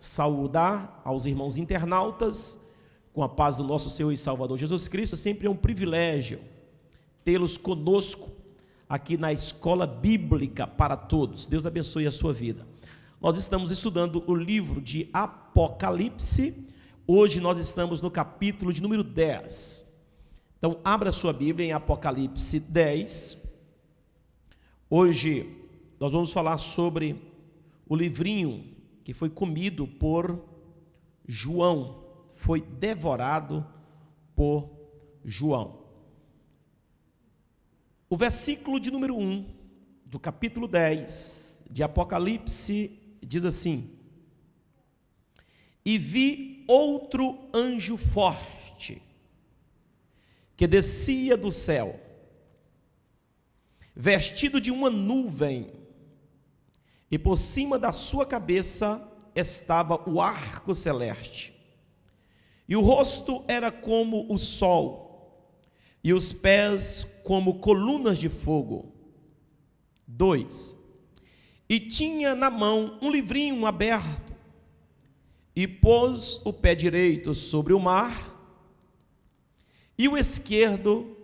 saudar aos irmãos internautas com a paz do nosso Senhor e Salvador Jesus Cristo. Sempre é um privilégio tê-los conosco aqui na Escola Bíblica para Todos. Deus abençoe a sua vida. Nós estamos estudando o livro de Apocalipse. Hoje nós estamos no capítulo de número 10. Então abra sua Bíblia em Apocalipse 10. Hoje nós vamos falar sobre o livrinho que foi comido por João, foi devorado por João. O versículo de número 1 do capítulo 10 de Apocalipse diz assim: E vi outro anjo forte, que descia do céu, vestido de uma nuvem, e por cima da sua cabeça estava o arco celeste, e o rosto era como o sol, e os pés como colunas de fogo. 2. E tinha na mão um livrinho aberto, e pôs o pé direito sobre o mar, e o esquerdo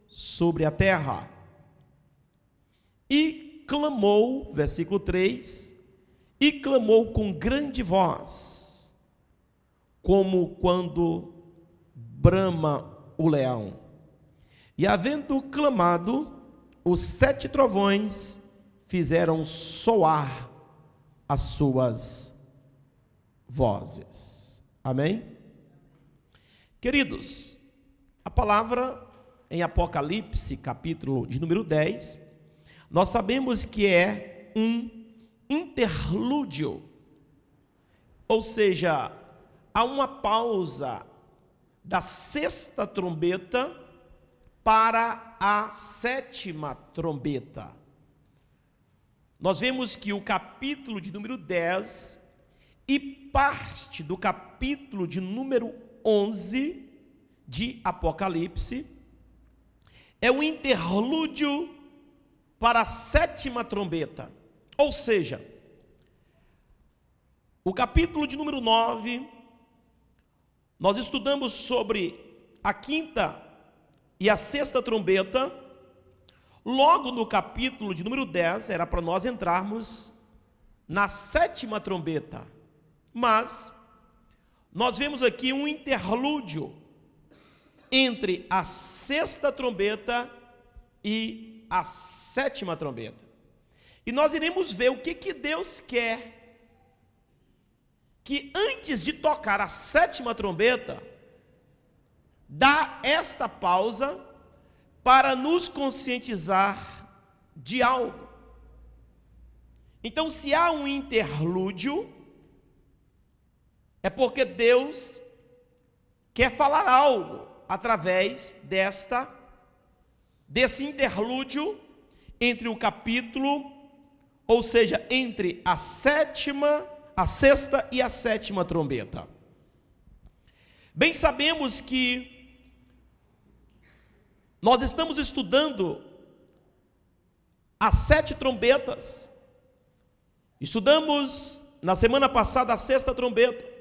sobre a terra. E clamou, versículo 3, e clamou com grande voz, como quando brama o leão. E havendo clamado, os 7 trovões fizeram soar as suas vozes. Amém? Queridos, a palavra em Apocalipse, capítulo de número 10, nós sabemos que é um interlúdio, ou seja, há uma pausa da 6ª trombeta para a 7ª trombeta. Nós vemos que o capítulo de número 10 e parte do capítulo de número 11 de Apocalipse é um interlúdio para a 7ª trombeta. Ou seja, o capítulo de número 9, nós estudamos sobre a 5ª e a 6ª trombeta. Logo no capítulo de número 10, era para nós entrarmos na 7ª trombeta. Mas nós vemos aqui um interlúdio entre a 6ª trombeta e a 7ª trombeta. E nós iremos ver o que Deus quer que antes de tocar a 7ª trombeta, dá esta pausa para nos conscientizar de algo. Então, se há um interlúdio, é porque Deus quer falar algo através desse interlúdio entre o capítulo, ou seja, entre a 7ª, a 6ª e a 7ª trombeta. Bem sabemos que nós estamos estudando as 7 trombetas. Estudamos na semana passada a 6ª trombeta.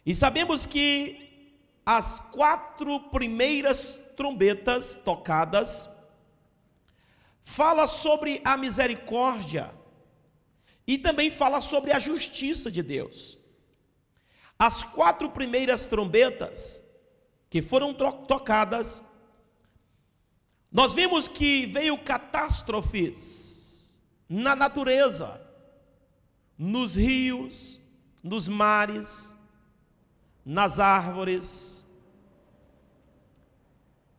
E sabemos que as 4 primeiras trombetas tocadas fala sobre a misericórdia e também fala sobre a justiça de Deus. As 4 primeiras trombetas que foram tocadas, nós vimos que veio catástrofes na natureza, nos rios, nos mares, nas árvores,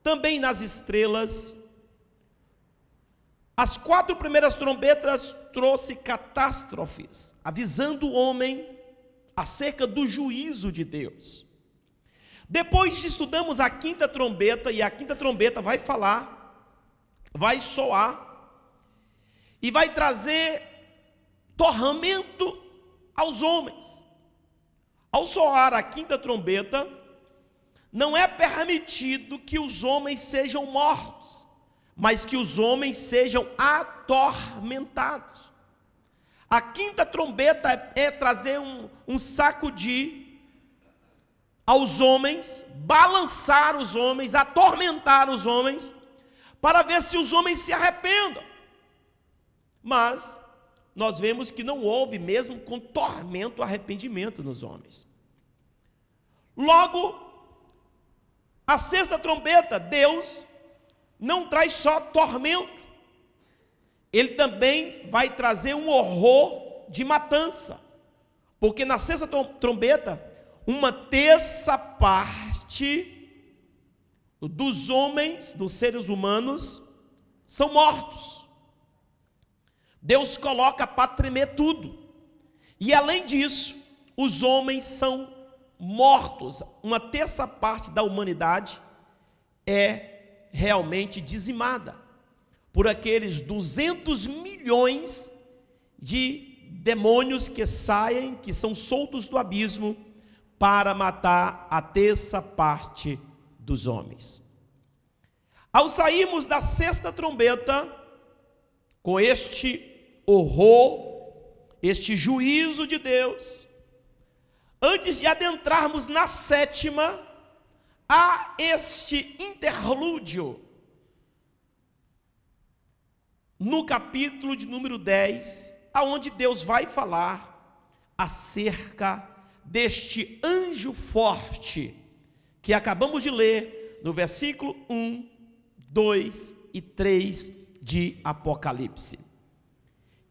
também nas estrelas. As 4 primeiras trombetas trouxe catástrofes, avisando o homem acerca do juízo de Deus. Depois estudamos a 5ª trombeta, e a 5ª trombeta vai falar, vai soar, e vai trazer tormento aos homens. Ao soar a 5ª trombeta, não é permitido que os homens sejam mortos, mas que os homens sejam atormentados. A quinta trombeta é trazer um sacudi aos homens, balançar os homens, atormentar os homens, para ver se os homens se arrependam. Mas nós vemos que não houve, mesmo com tormento, arrependimento nos homens. Logo, a sexta trombeta, Deus não traz só tormento, Ele também vai trazer um horror de matança, porque na sexta trombeta, uma terça parte dos homens, dos seres humanos, são mortos. Deus coloca para tremer tudo, e além disso, os homens são mortos. Uma terça parte da humanidade é realmente dizimada por aqueles 200 milhões de demônios que saem, que são soltos do abismo para matar a terça parte dos homens. Ao sairmos da sexta trombeta, com este horror, este juízo de Deus, antes de adentrarmos na sétima, há este interlúdio no capítulo de número 10, aonde Deus vai falar acerca deste anjo forte, que acabamos de ler no versículo 1, 2 e 3 de Apocalipse.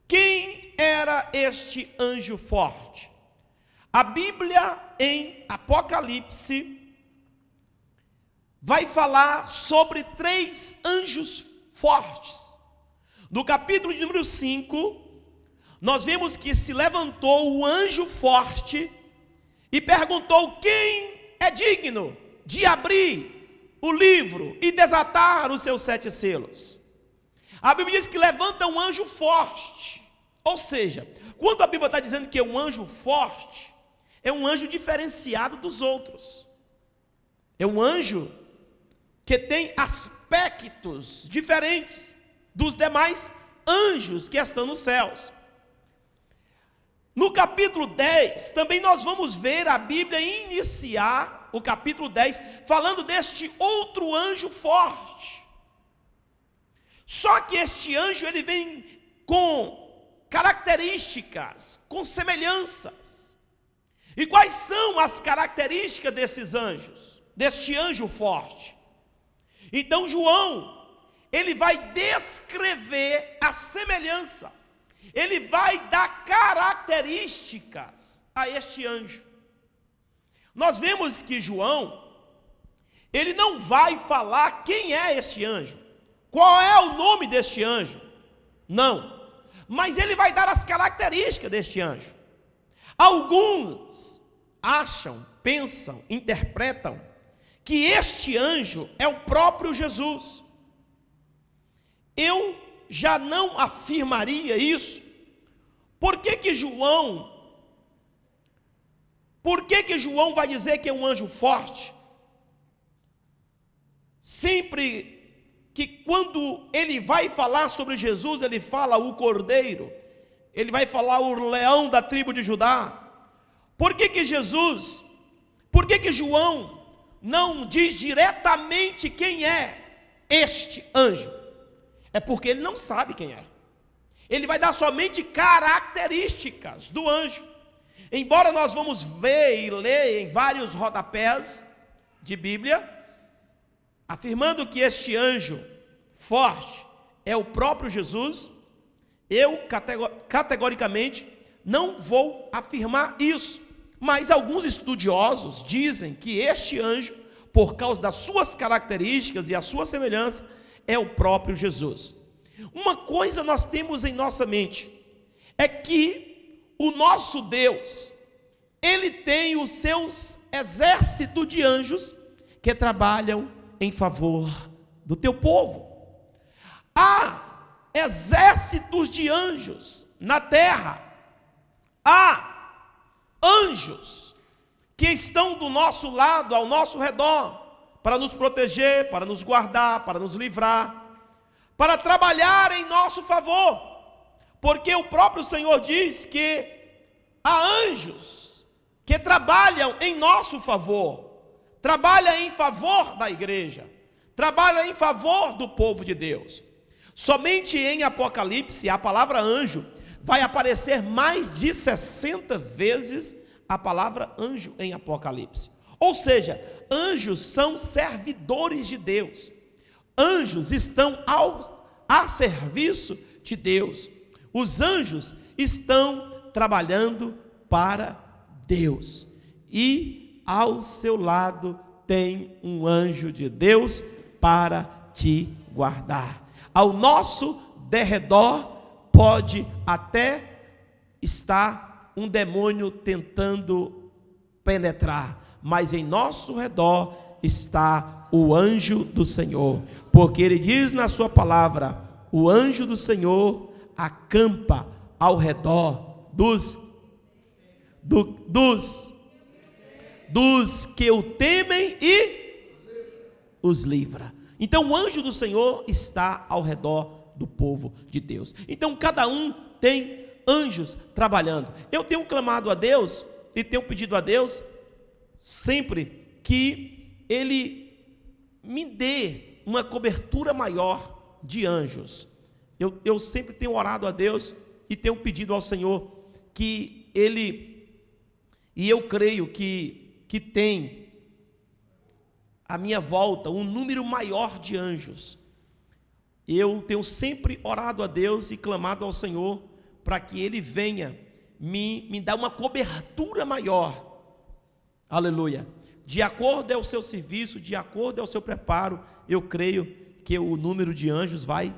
Quem era este anjo forte? A Bíblia em Apocalipse vai falar sobre 3 anjos fortes. No capítulo de número 5, nós vemos que se levantou o anjo forte e perguntou: quem é digno de abrir o livro e desatar os seus 7 selos? A Bíblia diz que levanta um anjo forte. Ou seja, quando a Bíblia está dizendo que é um anjo forte, é um anjo diferenciado dos outros. É um anjo que tem aspectos diferentes dos demais anjos que estão nos céus. No capítulo 10, também nós vamos ver a Bíblia iniciar o capítulo 10, falando deste outro anjo forte. Só que este anjo, ele vem com características, com semelhanças. E quais são as características desses anjos, deste anjo forte? Então João, ele vai descrever a semelhança, ele vai dar características a este anjo. Nós vemos que João, ele não vai falar quem é este anjo, qual é o nome deste anjo, não, mas ele vai dar as características deste anjo. Alguns acham, pensam, interpretam que este anjo é o próprio Jesus. Eu já não afirmaria isso. Por que João vai dizer que é um anjo forte? Sempre que quando ele vai falar sobre Jesus, ele fala o cordeiro, ele vai falar o leão da tribo de Judá. Por que João não diz diretamente quem é este anjo? É porque ele não sabe quem é. Ele vai dar somente características do anjo. Embora nós vamos ver e ler em vários rodapés de Bíblia, afirmando que este anjo forte é o próprio Jesus, eu categoricamente não vou afirmar isso. Mas alguns estudiosos dizem que este anjo, por causa das suas características e a sua semelhança, é o próprio Jesus. Uma coisa nós temos em nossa mente, é que o nosso Deus, Ele tem os seus exércitos de anjos que trabalham em favor do teu povo. Há exércitos de anjos na terra, há anjos que estão do nosso lado, ao nosso redor, para nos proteger, para nos guardar, para nos livrar, para trabalhar em nosso favor. porque o próprio Senhor diz que há anjos que trabalham em nosso favor, trabalham em favor da igreja, trabalham em favor do povo de Deus. Somente em Apocalipse, a palavra anjo vai aparecer mais de 60 vezes a palavra anjo em Apocalipse. Ou seja, anjos são servidores de Deus. Anjos estão a serviço de Deus. Os anjos estão trabalhando para Deus. E ao seu lado tem um anjo de Deus para te guardar. Ao nosso derredor pode até estar um demônio tentando penetrar, mas em nosso redor está o anjo do Senhor, porque ele diz na sua palavra: o anjo do Senhor acampa ao redor dos que o temem e os livra. Então o anjo do Senhor está ao redor do povo de Deus. Então cada um tem anjos trabalhando. Eu tenho clamado a Deus e tenho pedido a Deus sempre que Ele me dê uma cobertura maior de anjos. Eu sempre tenho orado a Deus e tenho pedido ao Senhor que Ele, e eu creio que tem à minha volta um número maior de anjos. Eu tenho sempre orado a Deus e clamado ao Senhor para que Ele venha me dar uma cobertura maior, aleluia, de acordo ao seu serviço, de acordo ao seu preparo. Eu creio que o número de anjos vai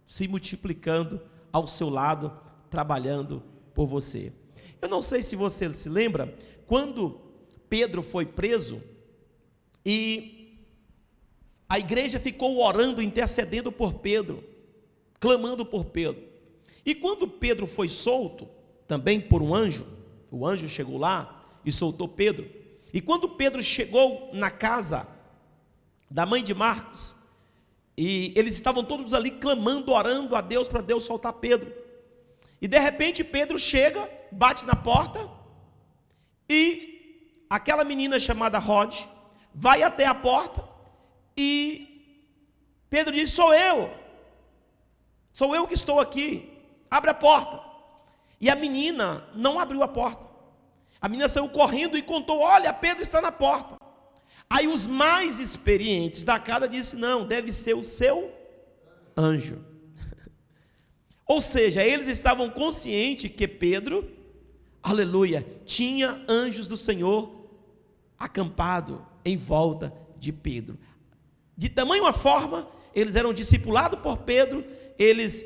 se multiplicando ao seu lado, trabalhando por você. Eu não sei se você se lembra, quando Pedro foi preso, e a igreja ficou orando, intercedendo por Pedro, clamando por Pedro. E quando Pedro foi solto, também por um anjo, o anjo chegou lá e soltou Pedro. E quando Pedro chegou na casa da mãe de Marcos, e eles estavam todos ali clamando, orando a Deus para Deus soltar Pedro. E de repente Pedro chega, bate na porta, e aquela menina chamada Rod vai até a porta, e Pedro diz: sou eu que estou aqui, abre a porta. E a menina não abriu a porta. A menina saiu correndo e contou: olha, Pedro está na porta. Aí os mais experientes da casa disseram: não, deve ser o seu anjo. Ou seja, eles estavam conscientes que Pedro, aleluia, tinha anjos do Senhor acampado em volta de Pedro. De tamanha forma, eles eram discipulados por Pedro, eles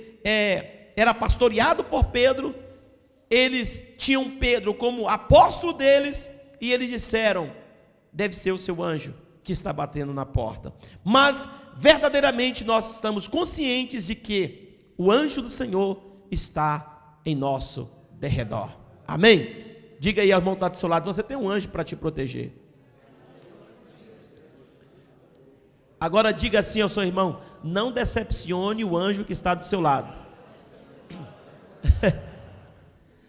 eram pastoreados por Pedro, eles tinham Pedro como apóstolo deles, e eles disseram: deve ser o seu anjo que está batendo na porta. Mas verdadeiramente nós estamos conscientes de que o anjo do Senhor está em nosso derredor. Amém? Diga aí ao irmão que está do seu lado: você tem um anjo para te proteger. Agora diga assim ao seu irmão: não decepcione o anjo que está do seu lado.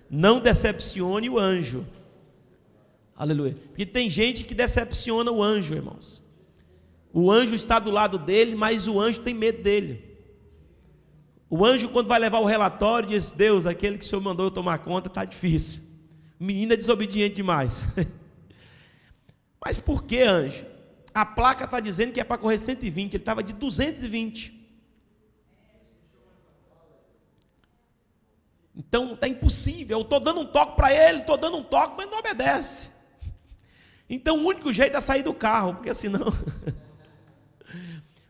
Não decepcione o anjo. Aleluia. Porque tem gente que decepciona o anjo, irmãos. O anjo está do lado dele, mas o anjo tem medo dele. O anjo, quando vai levar o relatório, diz: Deus, aquele que o Senhor mandou eu tomar conta está difícil. O menino é desobediente demais. Mas por que, anjo? A placa está dizendo que é para correr 120, ele estava de 220. Então está impossível. Eu estou dando um toque para ele, estou dando um toque, mas não obedece. Então o único jeito é sair do carro, porque senão.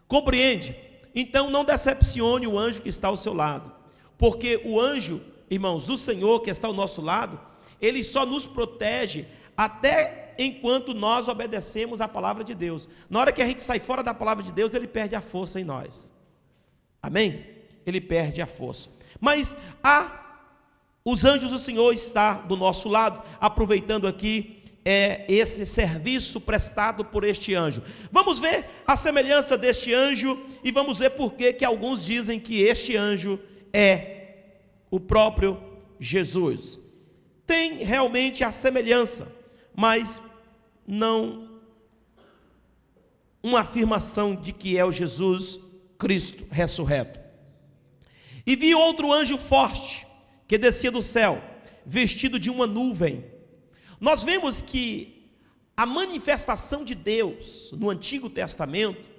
Compreende? Então não decepcione o anjo que está ao seu lado, porque o anjo, irmãos, do Senhor que está ao nosso lado, ele só nos protege até enquanto nós obedecemos a palavra de Deus. Na hora que a gente sai fora da palavra de Deus, ele perde a força em nós. Amém? Ele perde a força. Mas os anjos do Senhor estão do nosso lado, aproveitando aqui esse serviço prestado por este anjo. Vamos ver a semelhança deste anjo e vamos ver por que alguns dizem que este anjo é o próprio Jesus. Tem realmente a semelhança, mas não uma afirmação de que é o Jesus Cristo ressurreto. E vi outro anjo forte, que descia do céu, vestido de uma nuvem. Nós vemos que a manifestação de Deus no Antigo Testamento,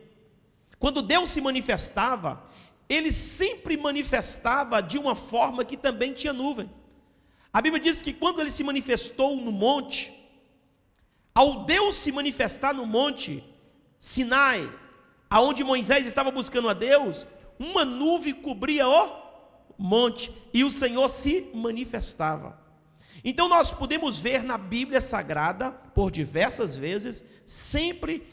quando Deus se manifestava, ele sempre manifestava de uma forma que também tinha nuvem. A Bíblia diz que quando ele se manifestou no monte, ao Deus se manifestar no monte Sinai, aonde Moisés estava buscando a Deus, uma nuvem cobria o monte e o Senhor se manifestava. Então nós podemos ver na Bíblia Sagrada, por diversas vezes, sempre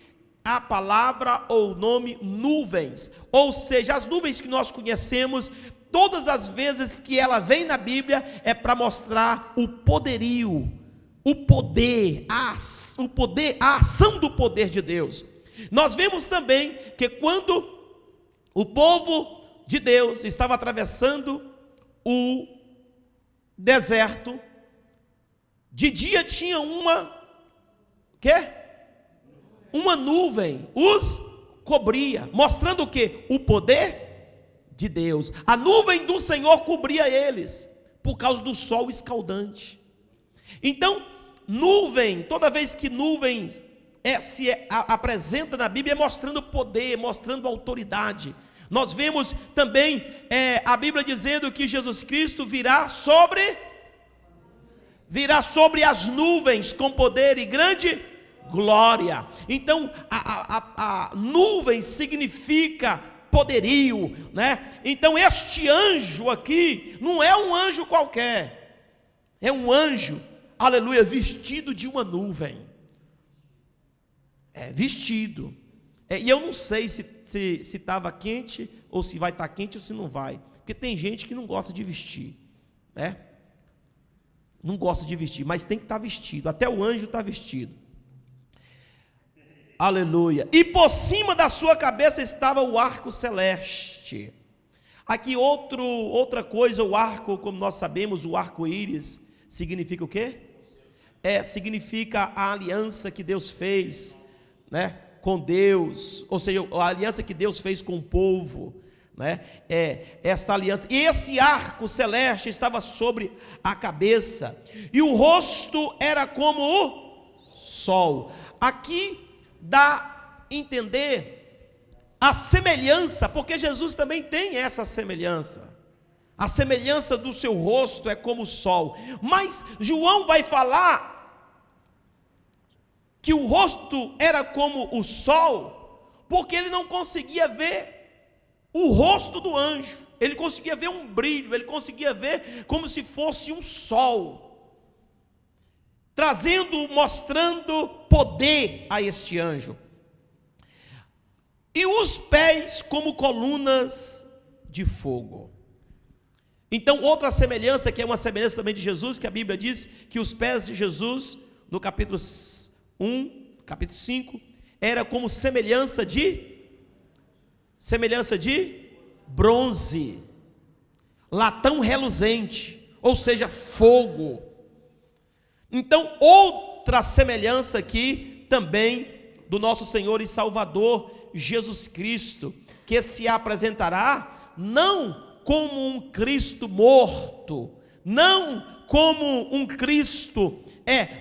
a palavra ou o nome nuvens, ou seja, as nuvens que nós conhecemos, todas as vezes que ela vem na Bíblia, é para mostrar o poderio, o poder, a ação do poder de Deus. Nós vemos também que quando o povo de Deus estava atravessando o deserto, de dia tinha uma nuvem os cobria, mostrando o quê? O poder de Deus. A nuvem do Senhor cobria eles, por causa do sol escaldante. Então, nuvem, toda vez que nuvem se apresenta na Bíblia, é mostrando poder, mostrando autoridade. Nós vemos também a Bíblia dizendo que Jesus Cristo virá sobre as nuvens com poder e grande glória. Então a nuvem significa poderio, né? Então este anjo aqui não é um anjo qualquer, é um anjo, aleluia, vestido de uma nuvem. Vestido. E eu não sei se estava quente, ou se vai estar quente, ou se não vai. Porque tem gente que não gosta de vestir, né? Não gosta de vestir, mas tem que estar vestido. Até o anjo está vestido. Aleluia. E por cima da sua cabeça estava o arco celeste. Aqui outra coisa, o arco, como nós sabemos, o arco-íris significa o quê? Significa a aliança que Deus fez, né, com Deus, ou seja, a aliança que Deus fez com o povo, né? Esta aliança. E esse arco celeste estava sobre a cabeça, e o rosto era como o sol. Aqui dá a entender a semelhança, porque Jesus também tem essa semelhança. A semelhança do seu rosto é como o sol. Mas João vai falar que o rosto era como o sol, porque ele não conseguia ver o rosto do anjo. Ele conseguia ver um brilho, ele conseguia ver como se fosse um sol, mostrando poder a este anjo. E os pés como colunas de fogo. Então, outra semelhança, que é uma semelhança também de Jesus, que a Bíblia diz que os pés de Jesus, no capítulo 5, era como semelhança de bronze, latão reluzente, ou seja, fogo. Então, outra semelhança aqui também do nosso Senhor e Salvador Jesus Cristo, que se apresentará não como um Cristo morto, não como um Cristo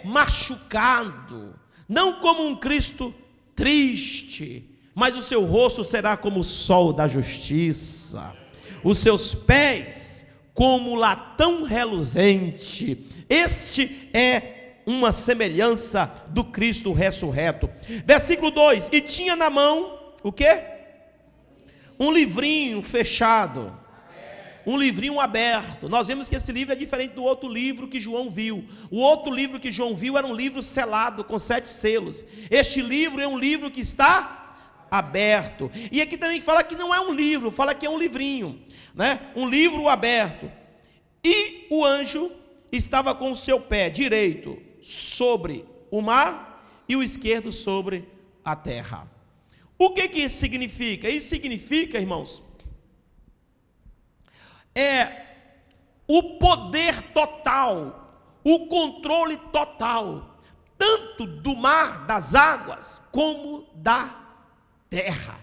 machucado, não como um Cristo triste, mas o seu rosto será como o sol da justiça, os seus pés como latão reluzente. Este é uma semelhança do Cristo ressurreto. Versículo 2: e tinha na mão o quê? Um livrinho fechado, um livrinho aberto. Nós vemos que esse livro é diferente do outro livro que João viu. O outro livro que João viu era um livro selado, com 7 selos. Este livro é um livro que está aberto. E aqui também fala que não é um livro, fala que é um livrinho, né? Um livro aberto. E o anjo estava com o seu pé direito sobre o mar e o esquerdo sobre a terra. O que isso significa? Isso significa, irmãos, o poder total, o controle total, tanto do mar, das águas, como da terra.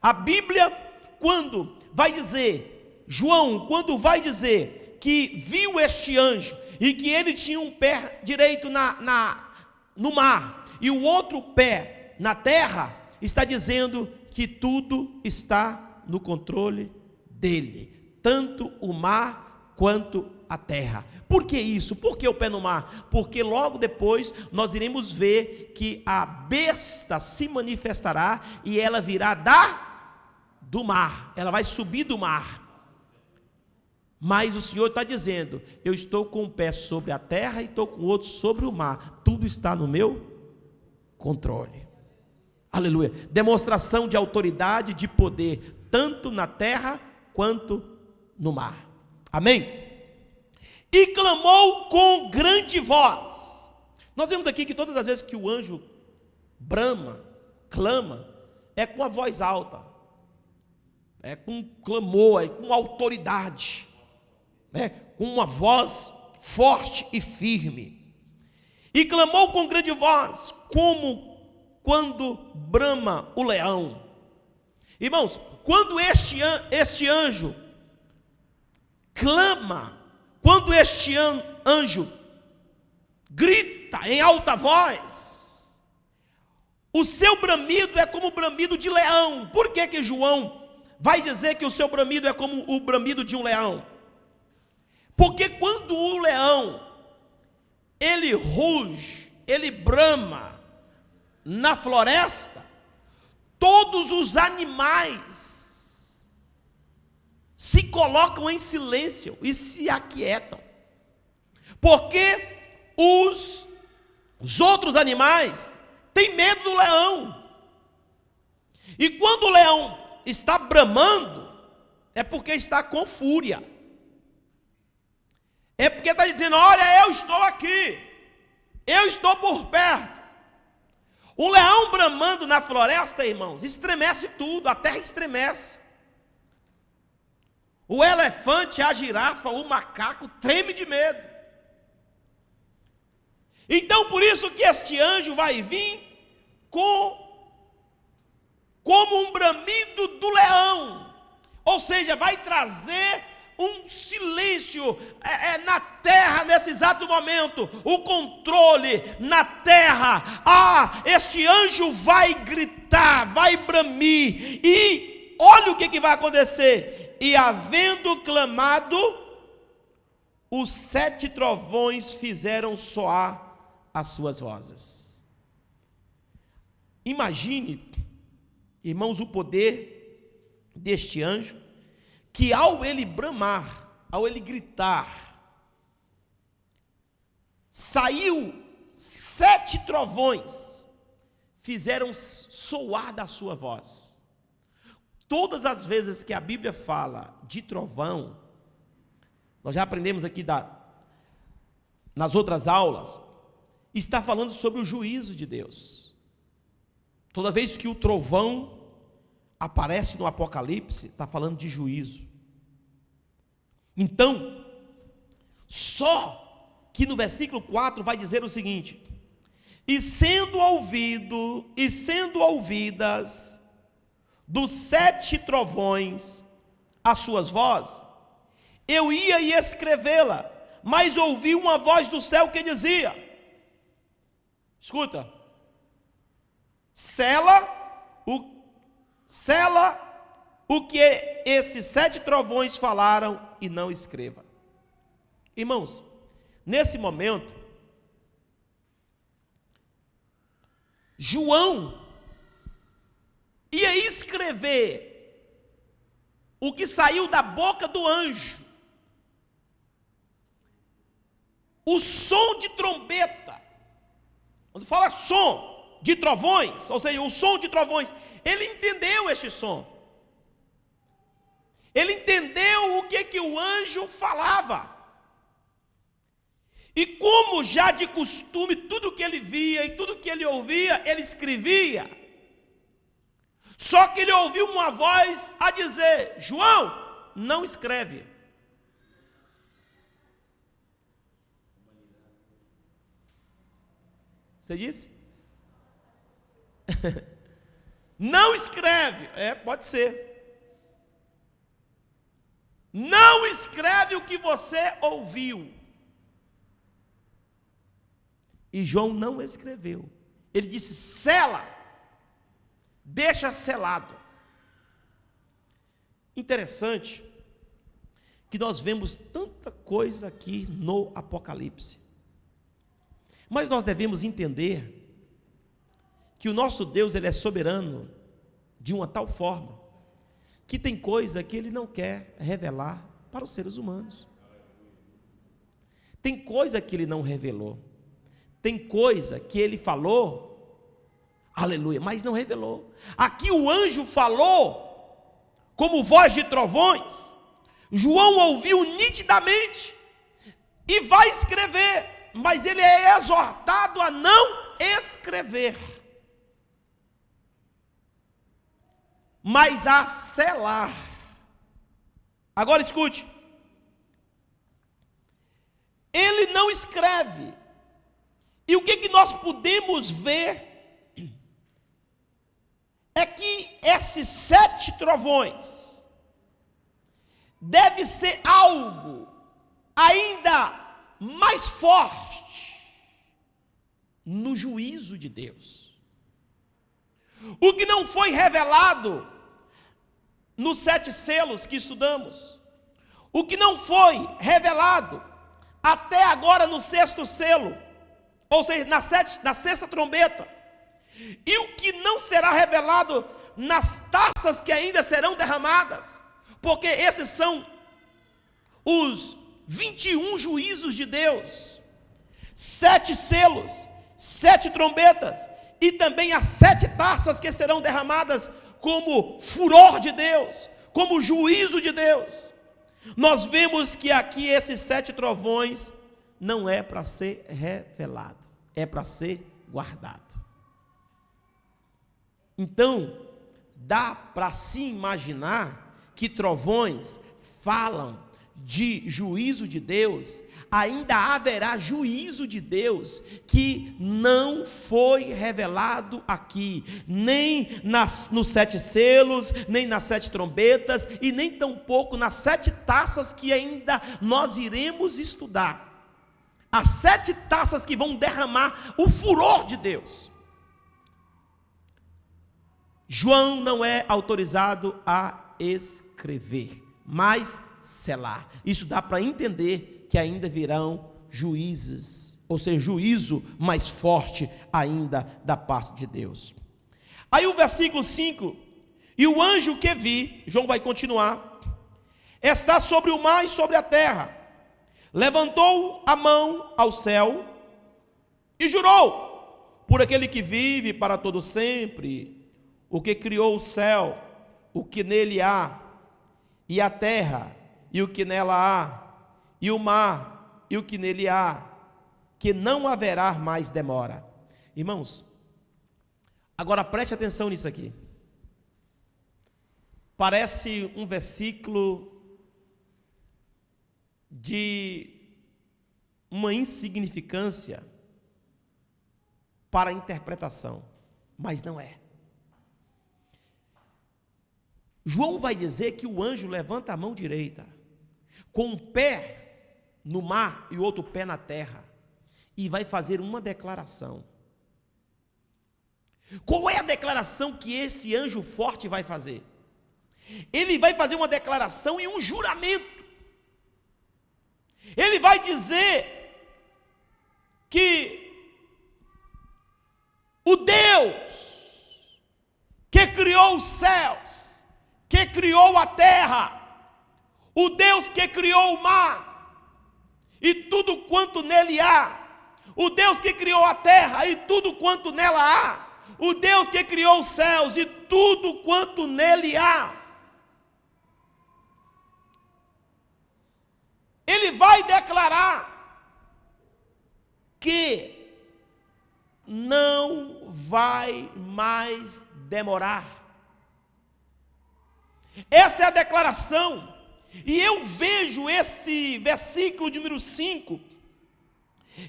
A Bíblia, quando vai dizer, João, quando vai dizer que viu este anjo, e que ele tinha um pé direito no mar, e o outro pé na terra, está dizendo que tudo está no controle dele, tanto o mar quanto a terra. Por que isso? Por que o pé no mar? Porque logo depois nós iremos ver que a besta se manifestará e ela virá do mar, ela vai subir do mar. Mas o Senhor está dizendo, eu estou com um pé sobre a terra e estou com o outro sobre o mar, tudo está no meu controle. Aleluia. Demonstração de autoridade, de poder, tanto na terra quanto no mar. Amém? E clamou com grande voz. Nós vemos aqui que todas as vezes que o anjo brama, clama, é com a voz alta, é com clamor, é com autoridade, com uma voz forte e firme. E clamou com grande voz, como quando brama o leão. Irmãos, quando este anjo clama, quando este anjo grita em alta voz, o seu bramido é como o bramido de leão. Por que que João vai dizer que o seu bramido é como o bramido de um leão? Porque quando o leão, ele ruge, ele brama na floresta, todos os animais se colocam em silêncio e se aquietam, porque os outros animais têm medo do leão. E quando o leão está bramando, é porque está com fúria, é porque está dizendo, olha, eu estou aqui, eu estou por perto. Um leão bramando na floresta, irmãos, estremece tudo, a terra estremece. O elefante, a girafa, o macaco treme de medo. Então, por isso que este anjo vai vir como um bramido do leão, ou seja, vai trazer um silêncio na terra nesse exato momento, o controle na terra. Este anjo vai gritar, vai bramir, e olha o que vai acontecer. E havendo clamado, os 7 trovões fizeram soar as suas vozes. Imagine, irmãos, o poder deste anjo, que ao ele bramar, ao ele gritar, saiu 7 trovões, fizeram soar da sua voz. Todas as vezes que a Bíblia fala de trovão, nós já aprendemos aqui nas outras aulas, está falando sobre o juízo de Deus. Toda vez que o trovão aparece no Apocalipse, está falando de juízo. Então, só que no versículo 4 vai dizer o seguinte: e sendo ouvidas dos 7 trovões as suas vozes, eu ia e escrevê-la, mas ouvi uma voz do céu que dizia, escuta, sela o que esses 7 trovões falaram e não escreva. Irmãos, nesse momento, João ia escrever o que saiu da boca do anjo, o som de trombeta. Quando fala som de trovões, ou seja, o som de trovões, ele entendeu este som. Ele entendeu o que o anjo falava. E como já de costume, tudo que ele via e tudo que ele ouvia, ele escrevia. Só que ele ouviu uma voz a dizer: João, não escreve. Você disse? Não escreve. Pode ser. Não escreve o que você ouviu. E João não escreveu. Ele disse: sela, deixa selado. Interessante que nós vemos tanta coisa aqui no Apocalipse. Mas nós devemos entender que o nosso Deus, ele é soberano de uma tal forma que tem coisa que ele não quer revelar para os seres humanos. Tem coisa que ele não revelou. Tem coisa que ele falou, aleluia, mas não revelou. Aqui o anjo falou, como voz de trovões. João ouviu nitidamente e vai escrever, mas ele é exortado a não escrever, mas a selar. Agora escute, ele não escreve. E o que nós podemos ver é que esses 7 trovões deve ser algo ainda mais forte no juízo de Deus. O que não foi revelado nos 7 selos que estudamos, o que não foi revelado até agora no 6º selo, ou seja, na 6ª trombeta, e o que não será revelado nas taças que ainda serão derramadas, porque esses são os 21 juízos de Deus, 7 selos, 7 trombetas, e também as 7 taças que serão derramadas como furor de Deus, como juízo de Deus. Nós vemos que aqui esses 7 trovões não é para ser revelado, é para ser guardado. Então, dá para se imaginar que trovões falam de juízo de Deus, ainda haverá juízo de Deus que não foi revelado aqui, nem nos 7 selos, nem nas 7 trombetas, e nem tampouco nas 7 taças que ainda nós iremos estudar. As 7 taças que vão derramar o furor de Deus. João não é autorizado a escrever, mas selar. Isso dá para entender que ainda virão juízes, ou seja, juízo mais forte ainda da parte de Deus. Aí o versículo 5, e o anjo que vi, João vai continuar, está sobre o mar e sobre a terra, levantou a mão ao céu e jurou por aquele que vive para todo sempre, o que criou o céu, o que nele há, e a terra, e o que nela há, e o mar, e o que nele há, que não haverá mais demora. Irmãos, agora preste atenção nisso aqui. Parece um versículo de uma insignificância para a interpretação, mas não é. João vai dizer que o anjo levanta a mão direita, com um pé no mar e o outro pé na terra, e vai fazer uma declaração. Qual é a declaração que esse anjo forte vai fazer? Ele vai fazer uma declaração e um juramento. Ele vai dizer que o Deus que criou os céus, que criou a terra, o Deus que criou o mar e tudo quanto nele há, o Deus que criou a terra e tudo quanto nela há, o Deus que criou os céus e tudo quanto nele há, ele vai declarar que não vai mais demorar. Essa é a declaração. E eu vejo esse versículo de número 5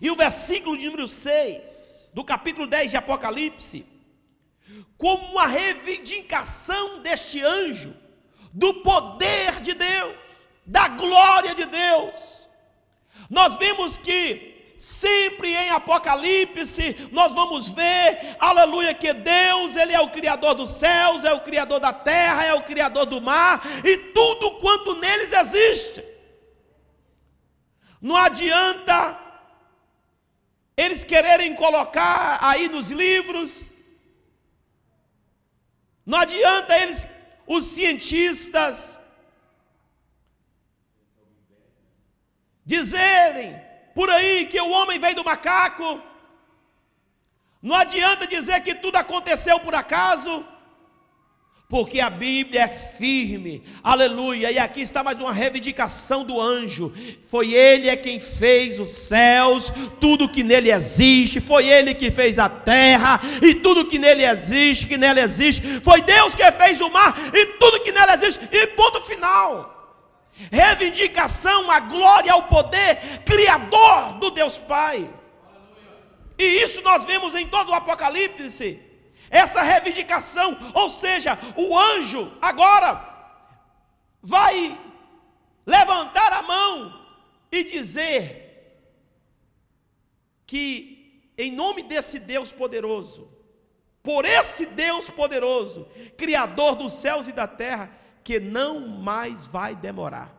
e o versículo de número 6 do capítulo 10 de Apocalipse como uma reivindicação deste anjo, do poder de Deus, da glória de Deus. Nós vimos que sempre em Apocalipse nós vamos ver, aleluia, que Deus, Ele é o Criador dos céus, é o Criador da terra, é o Criador do mar, e tudo quanto neles existe. Não adianta eles quererem colocar aí nos livros, não adianta eles, os cientistas, dizerem por aí que o homem veio do macaco, não adianta dizer que tudo aconteceu por acaso, porque a Bíblia é firme, aleluia, e aqui está mais uma reivindicação do anjo, foi ele é quem fez os céus, tudo que nele existe, foi ele que fez a terra, e tudo que nele existe, que nela existe, foi Deus que fez o mar, e tudo que nela existe, e ponto final. Reivindicação à glória, ao poder criador do Deus Pai, e isso nós vemos em todo o Apocalipse, essa reivindicação, ou seja, o anjo agora vai levantar a mão e dizer que em nome desse Deus poderoso, por esse Deus poderoso, Criador dos céus e da terra, que não mais vai demorar.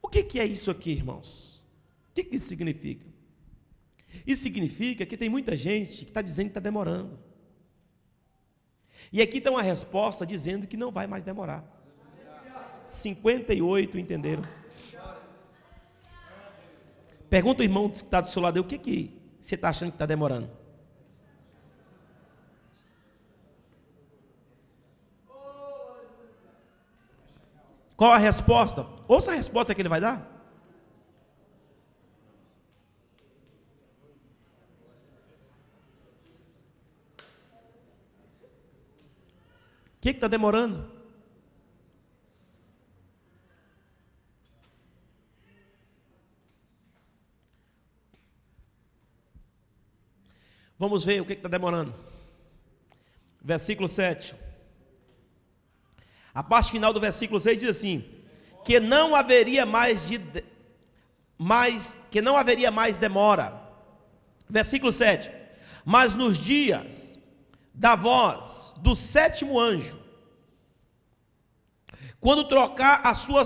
O que é isso aqui, irmãos? O que isso significa? Isso significa que tem muita gente que está dizendo que está demorando. E aqui está uma resposta dizendo que não vai mais demorar. 58 entenderam? Pergunta o irmão que está do seu lado, o que você está achando que está demorando? Qual a resposta? Ouça a resposta que ele vai dar. O que está demorando? Vamos ver o que está demorando. Versículo 7. A parte final do versículo 6 diz assim: que não haveria mais demora. Versículo 7. Mas nos dias da voz do sétimo anjo, quando trocar a sua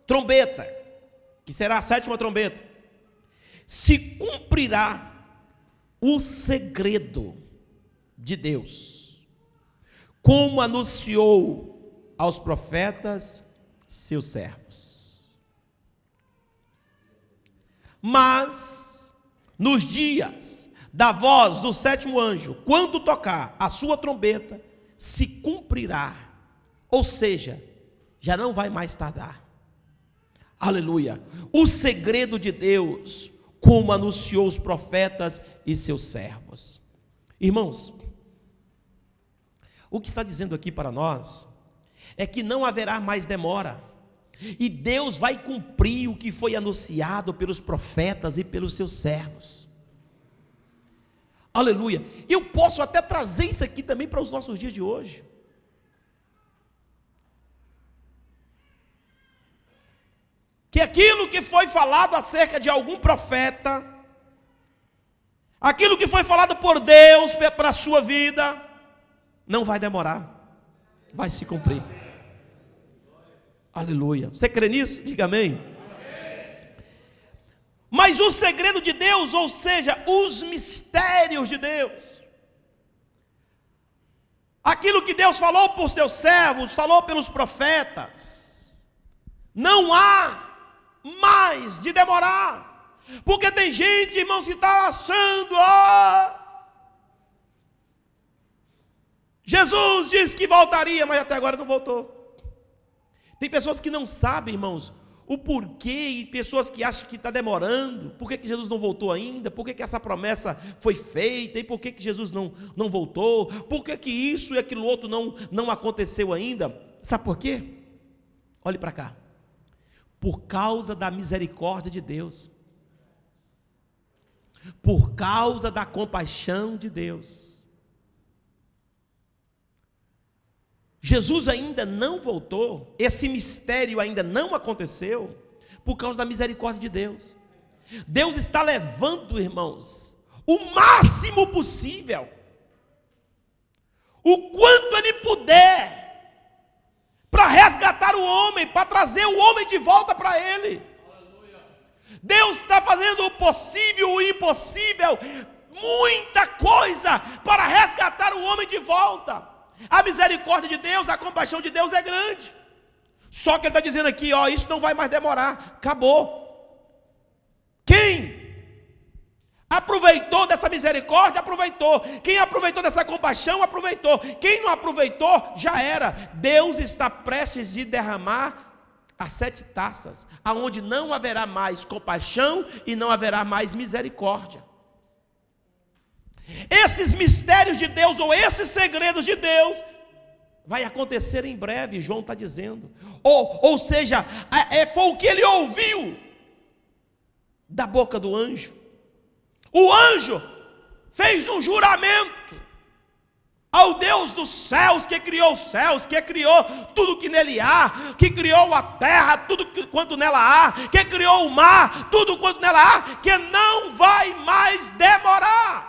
trombeta, que será a sétima trombeta, se cumprirá o segredo de Deus, como anunciou aos profetas seus servos. Mas nos dias da voz do sétimo anjo, quando tocar a sua trombeta, se cumprirá, ou seja, já não vai mais tardar. Aleluia. O segredo de Deus, como anunciou os profetas e seus servos. Irmãos, o que está dizendo aqui para nós é que não haverá mais demora, e Deus vai cumprir o que foi anunciado pelos profetas e pelos seus servos. Aleluia. Eu posso até trazer isso aqui também para os nossos dias de hoje. Que aquilo que foi falado acerca de algum profeta, aquilo que foi falado por Deus para a sua vida, não vai demorar, vai se cumprir. Aleluia. Você crê nisso? Diga amém. Mas o segredo de Deus, ou seja, os mistérios de Deus, aquilo que Deus falou por seus servos, falou pelos profetas, não há mais de demorar, porque tem gente, irmãos, que está achando, Jesus disse que voltaria, mas até agora não voltou. Tem pessoas que não sabem, irmãos, o porquê, e pessoas que acham que está demorando, por que Jesus não voltou ainda, por que essa promessa foi feita, e por que Jesus não voltou, por que isso e aquilo outro não aconteceu ainda. Sabe por quê? Olhe para cá. Por causa da misericórdia de Deus. por causa da compaixão de Deus. Jesus ainda não voltou, esse mistério ainda não aconteceu, por causa da misericórdia de Deus. Deus está levando, irmãos, o máximo possível, o quanto Ele puder, para resgatar o homem, para trazer o homem de volta para Ele. Deus está fazendo o possível, o impossível, muita coisa para resgatar o homem de volta. A misericórdia de Deus, a compaixão de Deus é grande. Só que Ele está dizendo aqui, ó, isso não vai mais demorar, acabou. Quem aproveitou dessa misericórdia, aproveitou. Quem aproveitou dessa compaixão, aproveitou. Quem não aproveitou, já era. Deus está prestes de derramar as 7 taças, aonde não haverá mais compaixão e não haverá mais misericórdia. Esses mistérios de Deus, ou esses segredos de Deus, vai acontecer em breve, João está dizendo. Ou seja, foi o que ele ouviu da boca do anjo. O anjo fez um juramento ao Deus dos céus, que criou os céus, que criou tudo que nele há, que criou a terra, tudo quanto nela há, que criou o mar, tudo quanto nela há, que não vai mais demorar.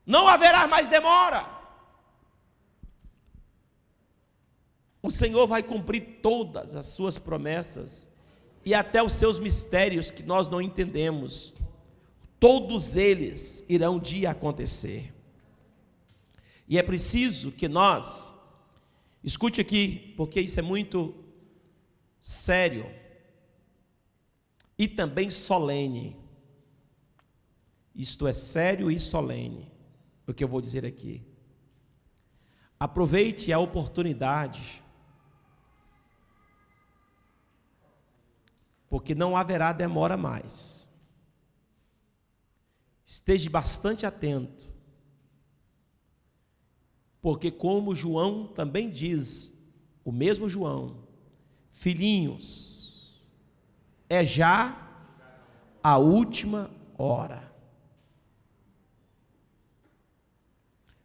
Não haverá mais demora. O Senhor vai cumprir todas as suas promessas e até os seus mistérios que nós não entendemos. Todos eles irão um dia acontecer. E é preciso que nós, escute aqui, porque isso é muito sério e também solene. Isto é sério e solene, o que eu vou dizer aqui. Aproveite a oportunidade, porque não haverá demora mais. Esteja bastante atento, porque como João também diz, o mesmo João, filhinhos, é já a última hora.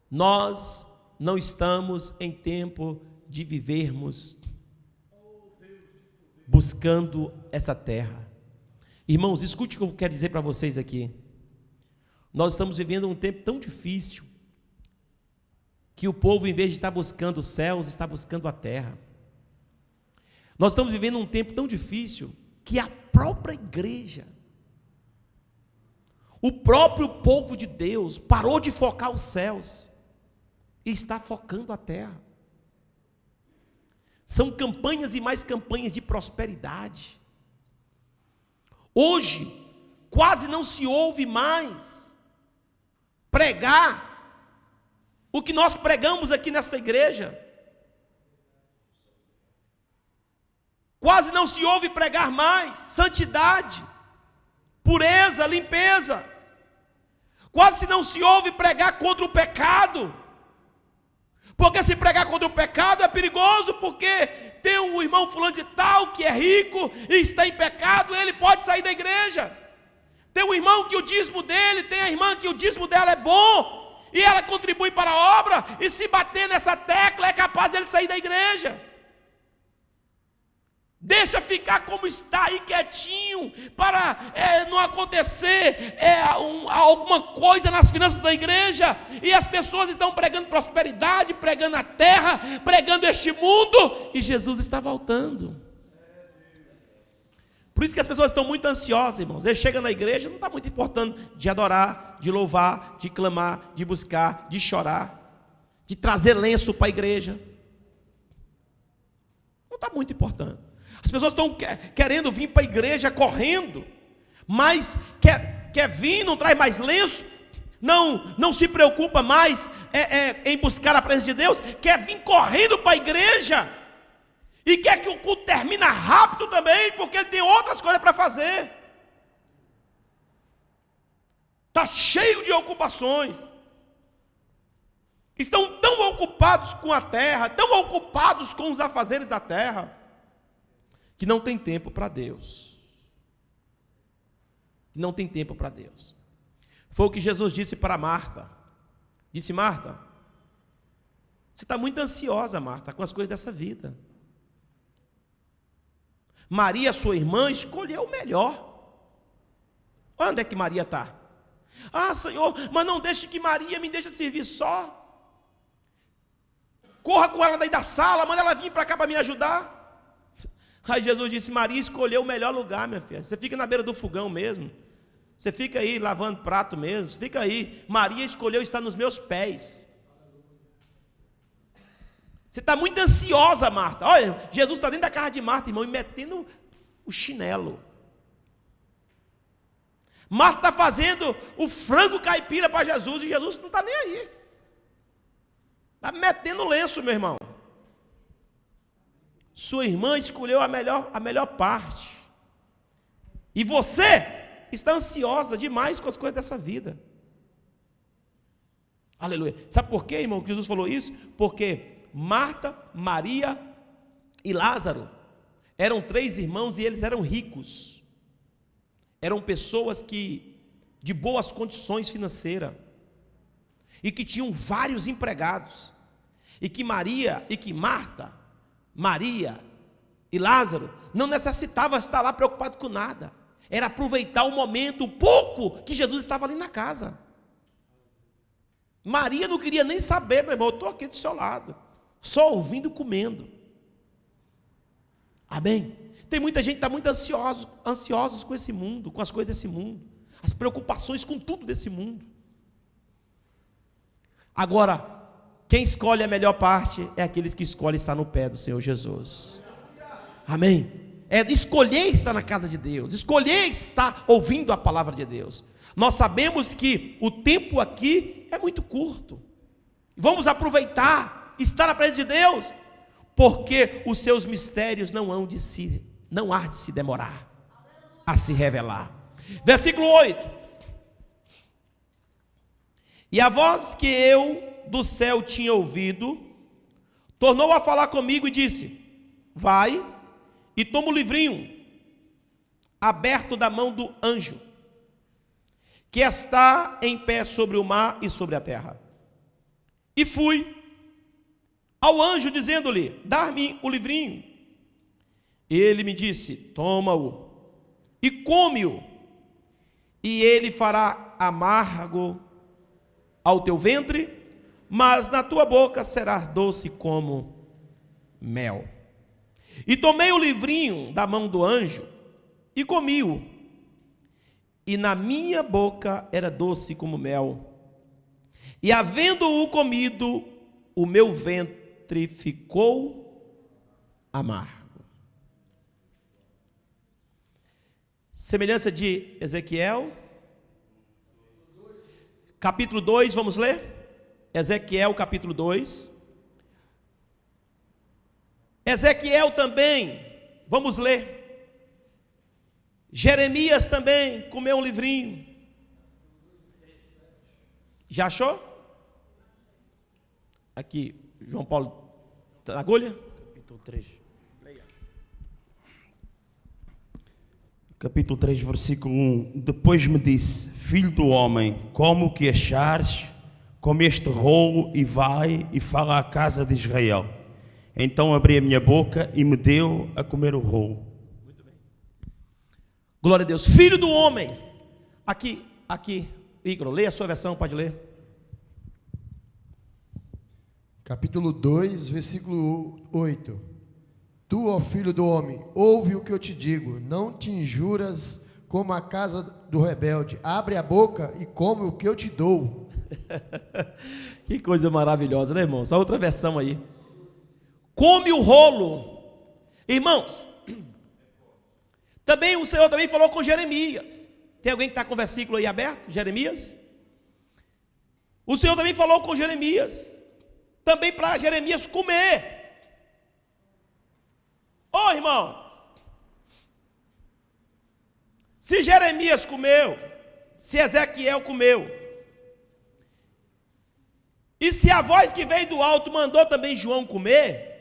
Nós não estamos em tempo de vivermos buscando essa terra. Irmãos, escute o que eu quero dizer para vocês aqui. Nós estamos vivendo um tempo tão difícil, que o povo, em vez de estar buscando os céus, está buscando a terra. Nós estamos vivendo um tempo tão difícil, que a própria igreja, o próprio povo de Deus, parou de focar os céus, e está focando a terra. São campanhas e mais campanhas de prosperidade. Hoje, quase não se ouve mais pregar o que nós pregamos aqui nesta igreja. Quase não se ouve pregar mais santidade, pureza, limpeza. Quase não se ouve pregar contra o pecado. Porque se pregar contra o pecado é perigoso, porque tem um irmão fulano de tal que é rico e está em pecado, ele pode sair da igreja. Tem um irmão que o dízimo dele, tem a irmã que o dízimo dela é bom, e ela contribui para a obra, e se bater nessa tecla é capaz dele sair da igreja. Deixa ficar como está aí quietinho, para não acontecer alguma coisa nas finanças da igreja, e as pessoas estão pregando prosperidade, pregando a terra, pregando este mundo, e Jesus está voltando. Por isso que as pessoas estão muito ansiosas, irmãos. Eles chegam na igreja, não está muito importando de adorar, de louvar, de clamar, de buscar, de chorar, de trazer lenço para a igreja. Não está muito importando. As pessoas estão querendo vir para a igreja correndo, mas quer vir, não traz mais lenço, não se preocupa mais em buscar a presença de Deus, quer vir correndo para a igreja, e quer que o culto termine rápido também, porque ele tem outras coisas para fazer. Está cheio de ocupações. Estão tão ocupados com a terra, tão ocupados com os afazeres da terra, que não tem tempo para Deus. não tem tempo para Deus. Foi o que Jesus disse para Marta. Disse: Marta, você está muito ansiosa, Marta, com as coisas dessa vida. Maria, sua irmã, escolheu o melhor. Onde é que Maria está? Ah, Senhor, mas não deixe que Maria me deixe servir só. Corra com ela daí da sala, manda ela vir para cá para me ajudar. Aí Jesus disse: Maria escolheu o melhor lugar, minha filha. Você fica na beira do fogão mesmo. Você fica aí lavando prato mesmo. Você fica aí. Maria escolheu estar nos meus pés. Você está muito ansiosa, Marta. Olha, Jesus está dentro da casa de Marta, irmão, e metendo o chinelo. Marta está fazendo o frango caipira para Jesus, e Jesus não está nem aí. Está metendo lenço, meu irmão. Sua irmã escolheu a melhor parte. E você está ansiosa demais com as coisas dessa vida. Aleluia. Sabe por quê, irmão, que Jesus falou isso? Porque Marta, Maria e Lázaro eram 3 irmãos e eles eram ricos. Eram pessoas de boas condições financeiras e que tinham vários empregados. E que Marta, Maria e Lázaro não necessitavam estar lá preocupados com nada. Era aproveitar o momento, o pouco que Jesus estava ali na casa. Maria não queria nem saber, meu irmão, eu estou aqui do seu lado, só ouvindo, comendo. Amém? Tem muita gente que está muito ansiosos com esse mundo, com as coisas desse mundo, as preocupações com tudo desse mundo. Agora, quem escolhe a melhor parte é aqueles que escolhem estar no pé do Senhor Jesus. Amém? É escolher estar na casa de Deus, escolher estar ouvindo a palavra de Deus. Nós sabemos que o tempo aqui é muito curto. Vamos aproveitar, estar na presença de Deus, porque os seus mistérios não há de se demorar a se revelar. Versículo 8. E a voz que eu do céu tinha ouvido, tornou a falar comigo e disse: vai e toma o livrinho aberto da mão do anjo, que está em pé sobre o mar e sobre a terra. E fui ao anjo, dizendo-lhe: dá-me o livrinho. Ele me disse: toma-o e come-o, e ele fará amargo ao teu ventre, mas na tua boca será doce como mel. E tomei o livrinho da mão do anjo e comi-o, e na minha boca era doce como mel. E havendo-o comido, o meu ventre ficou amargo. Semelhança de Ezequiel, capítulo 2, vamos ler? Ezequiel capítulo 2. Ezequiel também, vamos ler. Jeremias também comeu um livrinho. Já achou? Aqui, João Paulo, tá na agulha? Capítulo 3. Capítulo 3, versículo 1. Depois me disse: filho do homem, como que achares, come este rolo e vai e fala à casa de Israel. Então abri a minha boca e me deu a comer o rolo. Muito bem. Glória a Deus. Filho do homem. Aqui, Igor, leia a sua versão, pode ler. Capítulo 2, versículo 8. Tu, ó filho do homem, ouve o que eu te digo, não te injuras como a casa do rebelde. Abre a boca e come o que eu te dou. Que coisa maravilhosa, né, irmãos? A outra versão aí. Come o rolo. Irmãos, também o Senhor também falou com Jeremias. Tem alguém que está com o versículo aí aberto? Jeremias? O Senhor também falou com Jeremias. Também para Jeremias comer. Ô irmão, se Jeremias comeu, se Ezequiel comeu, e se a voz que veio do alto mandou também João comer,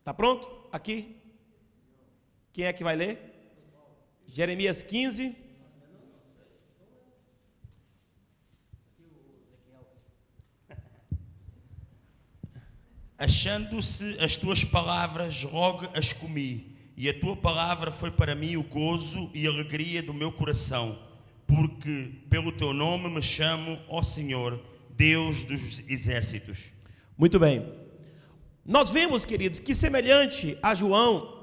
Tá pronto? Aqui. Quem é que vai ler? Jeremias 15. Achando-se as tuas palavras, logo as comi, e a tua palavra foi para mim o gozo e a alegria do meu coração, porque pelo teu nome me chamo, ó Senhor, Deus dos exércitos. Muito bem. Nós vemos, queridos, que semelhante a João,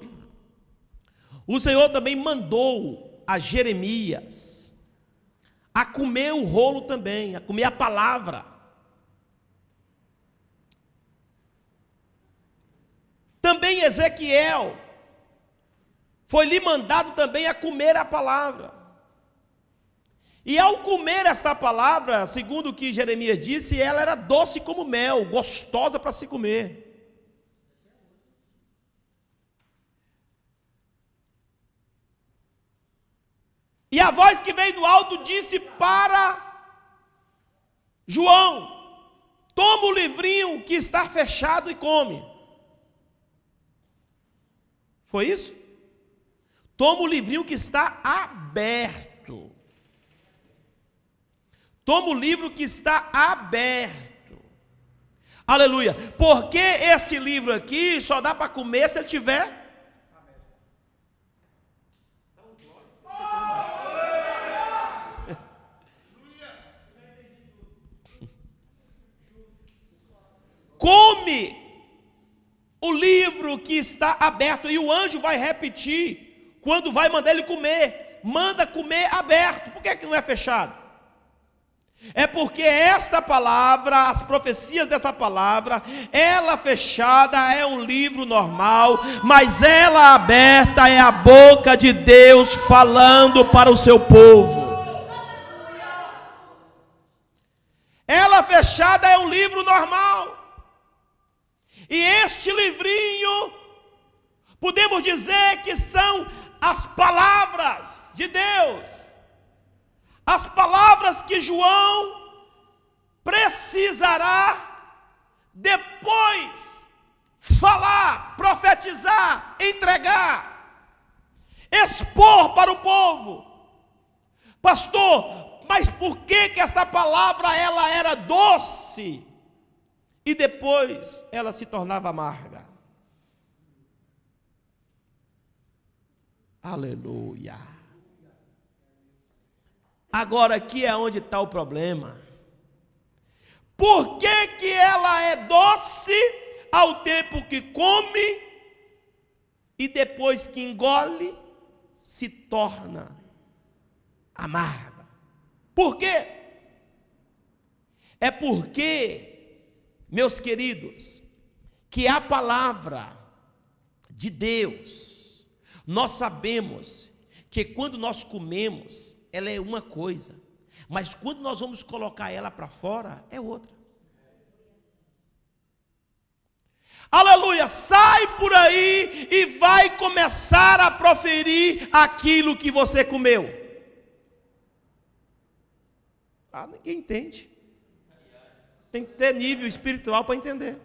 o Senhor também mandou a Jeremias a comer o rolo também, a comer a palavra. Também Ezequiel foi lhe mandado também a comer a palavra. E ao comer esta palavra, segundo o que Jeremias disse, ela era doce como mel, gostosa para se comer. E a voz que veio do alto disse para João: toma o livrinho que está fechado e come. Foi isso? Toma o livrinho que está aberto. Toma o livro que está aberto. Aleluia. Porque esse livro aqui só dá para comer se ele tiver. Come o livro que está aberto, e o anjo vai repetir quando vai mandar ele comer. Manda comer aberto. Por que não é fechado? É porque esta palavra, as profecias dessa palavra, ela fechada é um livro normal, mas ela aberta é a boca de Deus falando para o seu povo. Ela fechada é um livro normal. E este livrinho, podemos dizer que são as palavras de Deus. As palavras que João precisará depois falar, profetizar, entregar, expor para o povo. Pastor, mas por que esta palavra ela era doce e depois ela se tornava amarga? Aleluia. Agora aqui é onde está o problema. Por que que ela é doce ao tempo que come e depois que engole se torna amarga? Por quê? É porque, meus queridos, que a palavra de Deus, nós sabemos que quando nós comemos, ela é uma coisa, mas quando nós vamos colocar ela para fora, é outra. Aleluia, sai por aí e vai começar a proferir aquilo que você comeu. Ninguém entende. Tem que ter nível espiritual para entender.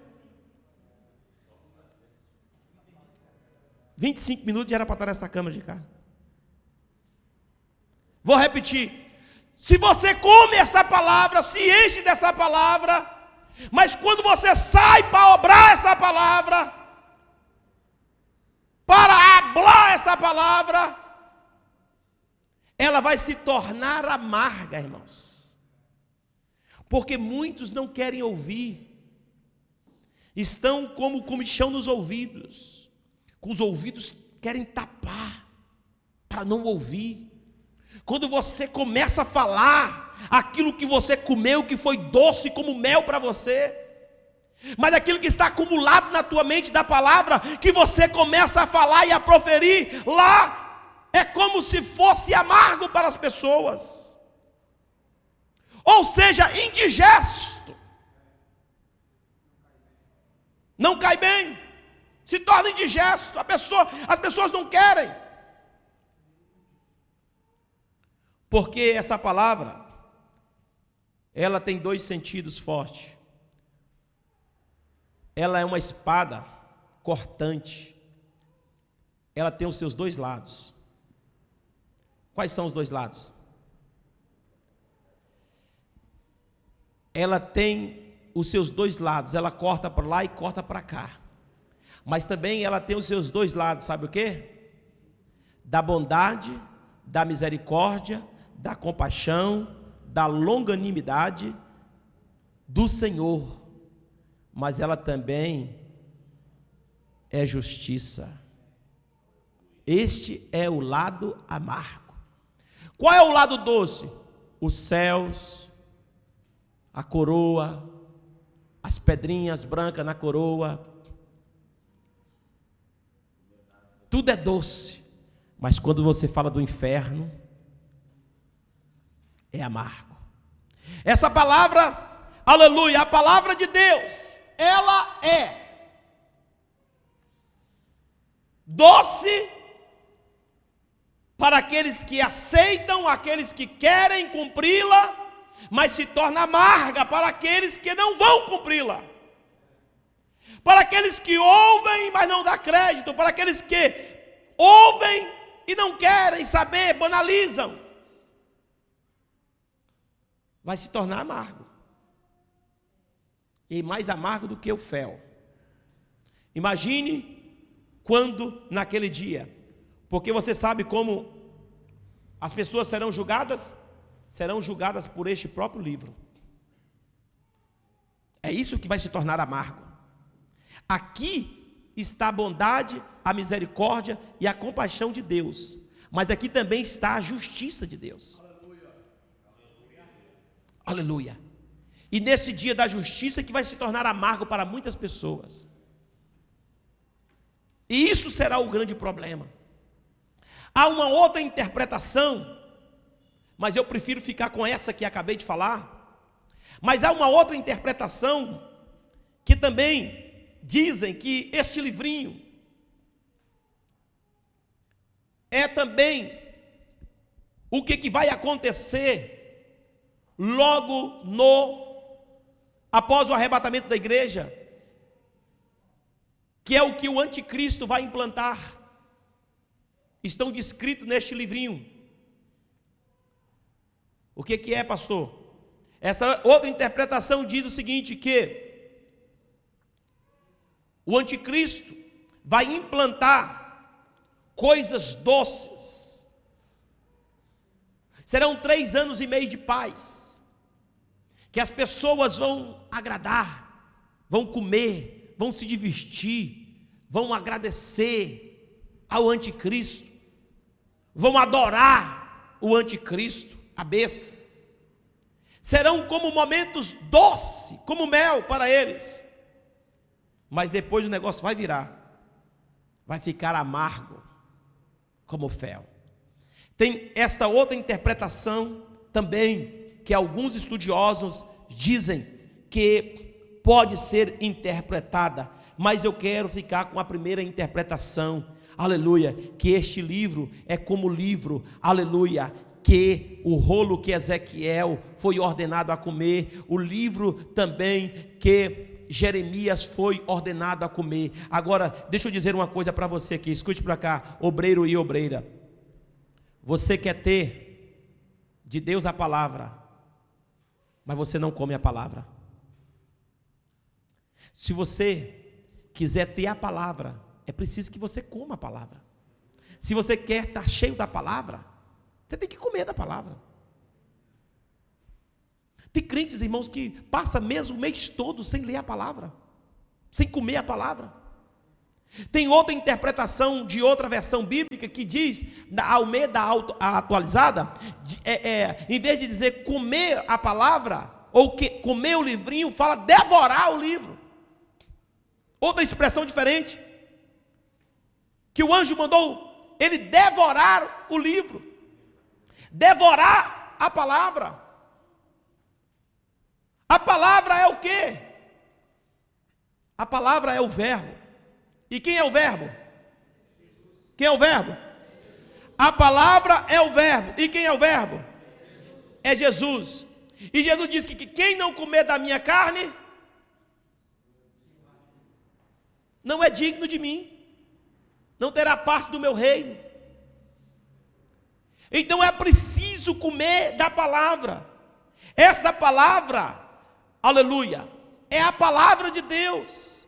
25 minutos já era para estar nessa câmara de cá. Vou repetir. Se você come essa palavra, se enche dessa palavra, mas quando você sai para obrar essa palavra, para hablar essa palavra, ela vai se tornar amarga, irmãos. Porque muitos não querem ouvir. Estão como comichão nos ouvidos. Com os ouvidos querem tapar para não ouvir. Quando você começa a falar aquilo que você comeu, que foi doce como mel para você, mas aquilo que está acumulado na tua mente da palavra, que você começa a falar e a proferir, lá é como se fosse amargo para as pessoas, ou seja, indigesto, não cai bem, se torna indigesto, as pessoas não querem. Porque essa palavra, ela tem dois sentidos fortes. Ela é uma espada cortante, ela tem os seus dois lados. Quais são os dois lados? Ela tem os seus dois lados, ela corta para lá e corta para cá. Mas também ela tem os seus dois lados, sabe o quê? Da bondade, da misericórdia, da compaixão, da longanimidade do Senhor. Mas ela também é justiça. Este é o lado amargo. Qual é o lado doce? Os céus, a coroa, as pedrinhas brancas na coroa. Tudo é doce. Mas quando você fala do inferno, é amargo. Essa palavra, aleluia, a palavra de Deus, ela é doce para aqueles que aceitam, aqueles que querem cumpri-la, mas se torna amarga para aqueles que não vão cumpri-la. Para aqueles que ouvem, mas não dão crédito, para aqueles que ouvem e não querem saber, banalizam, vai se tornar amargo. E mais amargo do que o fel. Imagine quando naquele dia, porque você sabe como as pessoas serão julgadas? Serão julgadas por este próprio livro. É isso que vai se tornar amargo. Aqui está a bondade, a misericórdia e a compaixão de Deus, mas aqui também está a justiça de Deus. Aleluia. E nesse dia da justiça que vai se tornar amargo para muitas pessoas. E isso será o grande problema. Há uma outra interpretação, mas eu prefiro ficar com essa que acabei de falar. Mas há uma outra interpretação que também dizem que este livrinho é também o que vai acontecer logo após o arrebatamento da igreja, que é o que o anticristo vai implantar. Estão descritos neste livrinho. O que é, pastor? Essa outra interpretação diz o seguinte, que o anticristo vai implantar coisas doces. Serão 3 anos e meio de paz, que as pessoas vão agradar, vão comer, vão se divertir, vão agradecer ao anticristo, vão adorar o anticristo, a besta. Serão como momentos doces, como mel para eles. Mas depois o negócio vai virar, vai ficar amargo, como fel. Tem esta outra interpretação também, que alguns estudiosos dizem que pode ser interpretada, mas eu quero ficar com a primeira interpretação, aleluia, que este livro é como livro, aleluia, que o rolo que Ezequiel foi ordenado a comer, o livro também que Jeremias foi ordenado a comer. Agora, deixa eu dizer uma coisa para você aqui, escute para cá, obreiro e obreira. Você quer ter de Deus a palavra, mas você não come a palavra. Se você quiser ter a palavra, é preciso que você coma a palavra. Se você quer estar cheio da palavra, você tem que comer da palavra. Tem crentes, irmãos, que passa mesmo o mês todo sem ler a palavra, sem comer a palavra. Tem outra interpretação de outra versão bíblica que diz, na Almeida atualizada, em vez de dizer comer a palavra, ou que comer o livrinho, fala devorar o livro. Outra expressão diferente, que o anjo mandou ele devorar o livro, devorar a palavra. A palavra é o quê? A palavra é o verbo. E quem é o verbo? Quem é o verbo? A palavra é o verbo. E quem é o verbo? É Jesus. E Jesus disse que quem não comer da minha carne não é digno de mim, não terá parte do meu reino. Então é preciso comer da palavra. Essa palavra, aleluia, é a palavra de Deus.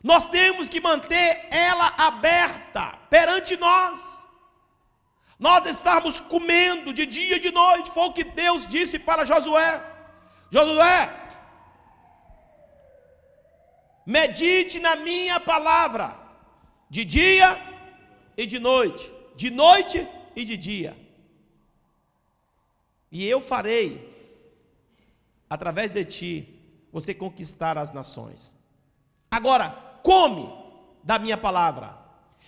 Nós temos que manter ela aberta perante nós. Nós estamos comendo de dia e de noite. Foi o que Deus disse para Josué. Josué, medite na minha palavra, de dia e de noite e de dia. E eu farei, através de ti, você conquistar as nações. Agora, come da minha palavra.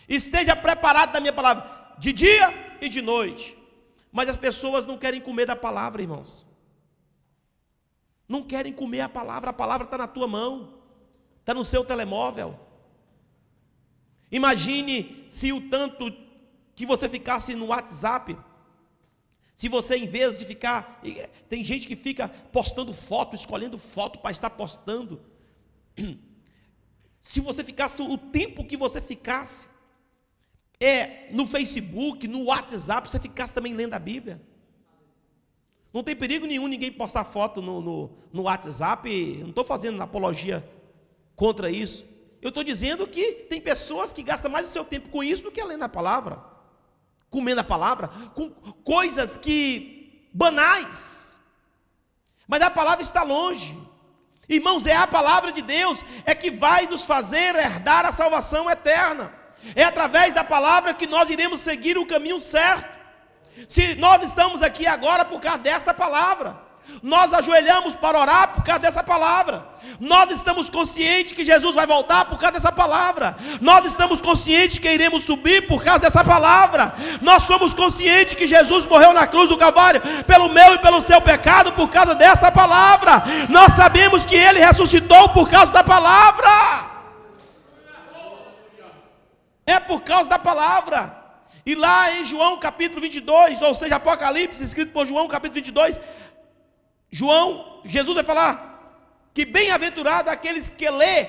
Esteja preparado da minha palavra, de dia e de noite. Mas as pessoas não querem comer da palavra, irmãos. Não querem comer a palavra está na tua mão, está no seu telemóvel. Imagine se o tanto que você ficasse no WhatsApp, se você, em vez de ficar, tem gente que fica postando foto, escolhendo foto para estar postando. Se você ficasse o tempo que você ficasse no Facebook, no WhatsApp, você ficasse também lendo a Bíblia. Não tem perigo nenhum ninguém postar foto no WhatsApp. Não estou fazendo apologia contra isso. Eu estou dizendo que tem pessoas que gastam mais o seu tempo com isso do que lendo a palavra, comendo a palavra, com coisas que banais. Mas a palavra está longe. Irmãos, é a palavra de Deus é que vai nos fazer herdar a salvação eterna. É através da palavra que nós iremos seguir o caminho certo. Se nós estamos aqui agora por causa desta palavra, nós ajoelhamos para orar por causa dessa palavra, nós estamos conscientes que Jesus vai voltar por causa dessa palavra, nós estamos conscientes que iremos subir por causa dessa palavra, nós somos conscientes que Jesus morreu na cruz do Calvário pelo meu e pelo seu pecado por causa dessa palavra, nós sabemos que Ele ressuscitou por causa da palavra, é por causa da palavra. E lá em João capítulo 22, ou seja, Apocalipse, escrito por João capítulo 22, Jesus vai falar que bem-aventurado aqueles que lê,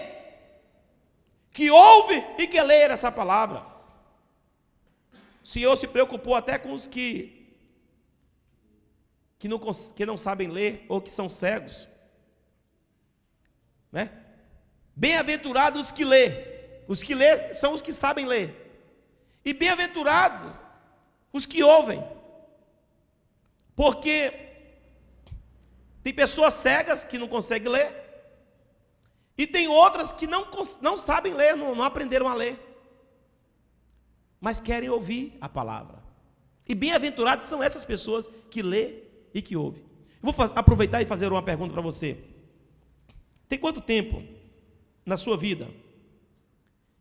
que ouve e que lê essa palavra. O Senhor se preocupou até com os que não sabem ler ou que são cegos, né? Bem-aventurados os que lê são os que sabem ler. E bem-aventurados os que ouvem, porque tem pessoas cegas que não conseguem ler, e tem outras que não sabem ler, não aprenderam a ler, mas querem ouvir a palavra. E bem-aventurados são essas pessoas que lê e que ouvem. Eu vou aproveitar e fazer uma pergunta para você. Tem quanto tempo na sua vida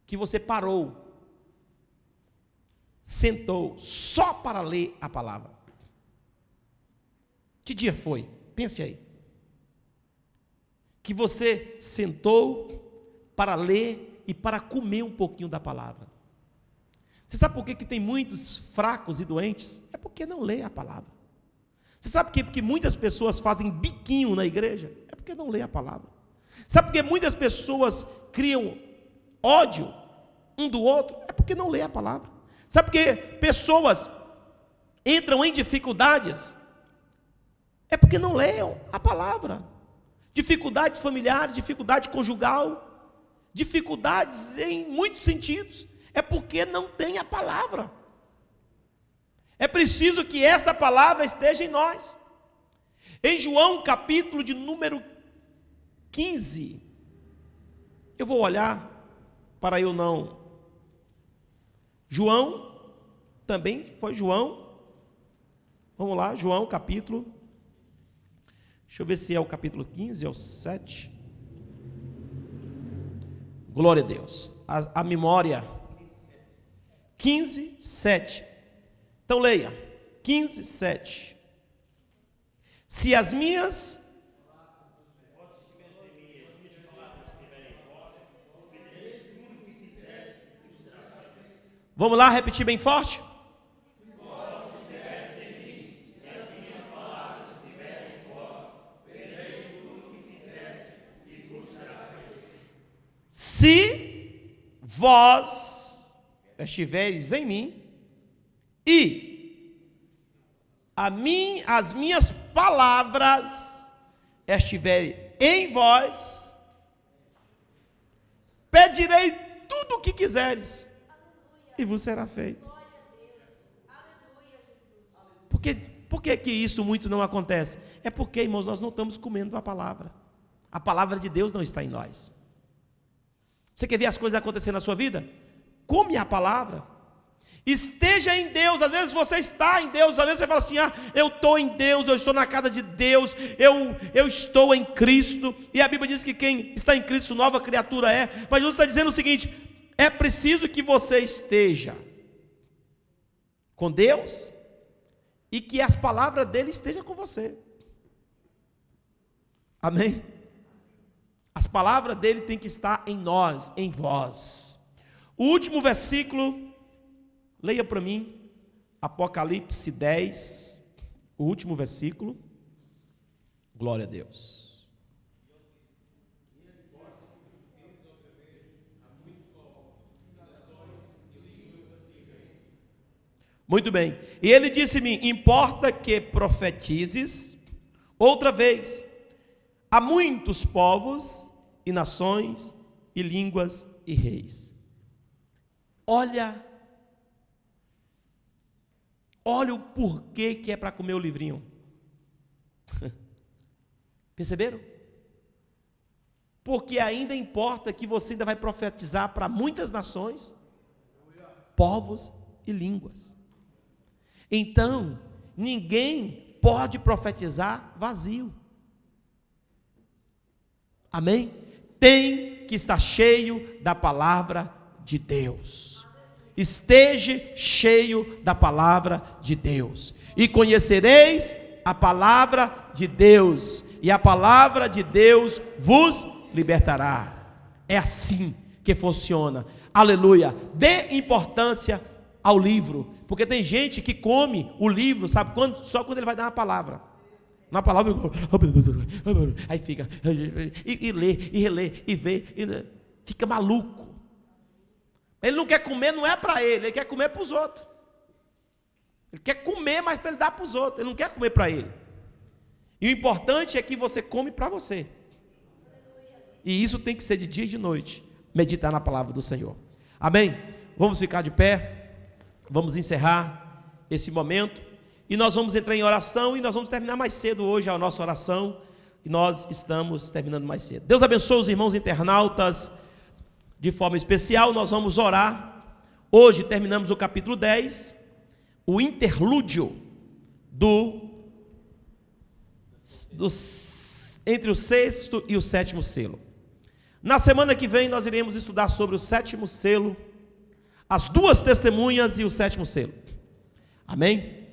que você parou, sentou só para ler a palavra? Que dia foi? Pense aí. Que você sentou para ler e para comer um pouquinho da palavra. Você sabe por que tem muitos fracos e doentes? É porque não lê a palavra. Você sabe por que muitas pessoas fazem biquinho na igreja? É porque não lê a palavra. Sabe por que muitas pessoas criam ódio um do outro? É porque não lê a palavra. Sabe por que pessoas entram em dificuldades? É porque não leiam a palavra. Dificuldades familiares, dificuldade conjugal, dificuldades em muitos sentidos. É porque não tem a palavra. É preciso que esta palavra esteja em nós. Em João capítulo de número 15, eu vou olhar para eu não... João, também foi João. Vamos lá, João capítulo... Deixa eu ver se é o capítulo 15 ou 7. Glória a Deus. A memória. 15, 7. Então leia. 15, 7. Se as minhas... Vamos lá, repetir bem forte. Se vós estiveres em mim, e as minhas palavras estiverem em vós, pedirei tudo o que quiseres, e vos será feito. Por que isso muito não acontece? É porque, irmãos, nós não estamos comendo a palavra. A palavra de Deus não está em nós. Você quer ver as coisas acontecendo na sua vida? Come a palavra. Esteja em Deus. Às vezes você está em Deus, às vezes você fala assim: eu estou em Deus, eu estou na casa de Deus, eu estou em Cristo. E a Bíblia diz que quem está em Cristo, nova criatura é. Mas Jesus está dizendo o seguinte: é preciso que você esteja com Deus e que as palavras dele estejam com você. Amém? As palavras dele têm que estar em nós, em vós. O último versículo, leia para mim, Apocalipse 10, o último versículo. Glória a Deus. Muito bem. E ele disse-me: importa que profetizes outra vez a muitos povos e nações e línguas e reis. Olha o porquê que é para comer o livrinho. Perceberam? Porque ainda importa que você ainda vai profetizar para muitas nações, povos e línguas. Então, ninguém pode profetizar vazio. Amém? Tem que estar cheio da palavra de Deus. Esteja cheio da palavra de Deus. E conhecereis a palavra de Deus, e a palavra de Deus vos libertará. É assim que funciona. Aleluia. Dê importância ao livro, porque tem gente que come o livro, sabe quando? Só quando ele vai dar uma palavra. Na palavra, aí fica, e lê, e relê, e vê, fica maluco. Ele não quer comer, não é para ele quer comer para os outros. Ele quer comer, mas para ele dar para os outros, ele não quer comer para ele. E o importante é que você come para você. E isso tem que ser de dia e de noite, meditar na palavra do Senhor. Amém? Vamos ficar de pé, vamos encerrar esse momento. E nós vamos entrar em oração, e nós vamos terminar mais cedo hoje a nossa oração, e nós estamos terminando mais cedo. Deus abençoe os irmãos internautas de forma especial. Nós vamos orar. Hoje terminamos o capítulo 10, o interlúdio entre o sexto e o sétimo selo. Na semana que vem nós iremos estudar sobre o sétimo selo, as duas testemunhas e o sétimo selo. Amém?